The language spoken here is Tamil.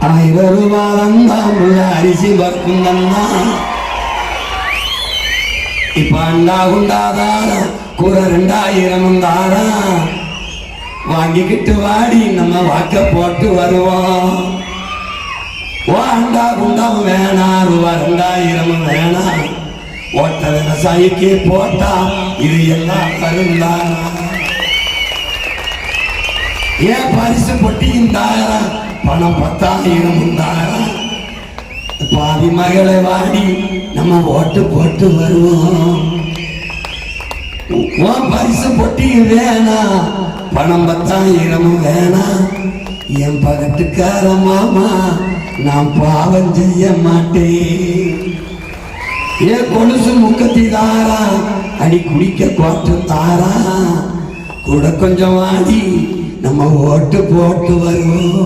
1000 ரூபாய் தந்தாமுள்ள அரிசி பக்கும் தந்தா இப்ப அண்டா குண்டாதாரா கூற 2000 தாரா வாங்கிக்கிட்டு வாடி நம்ம வாக்க போட்டு வருவோம். அண்டா குண்டாம் வேணாம் ரூபாய் 2000 வேணாம் ஓட்ட விவசாயிக்கு போட்டா இது எல்லாம் கருந்தாரா ஏன் பரிசு பொட்டியும் தாரா பணம் 10,000 தாரா பாதி மகளை வாடி நம்ம ஓட்டு போட்டு வருவோம். பரிசு பொட்டியும் வேணாம் பணம் 10,000 வேணாம் என் பகட்டுக்கார மாமா நான் பாவம் செய்ய மாட்டேன். ஏன் கொலுசு முக்கத்தி தாரா அடி குடிக்க கோட்டு தாரா கூட கொஞ்சம் வாடி நம்ம ஓட்டு போட்டு வருவோம்.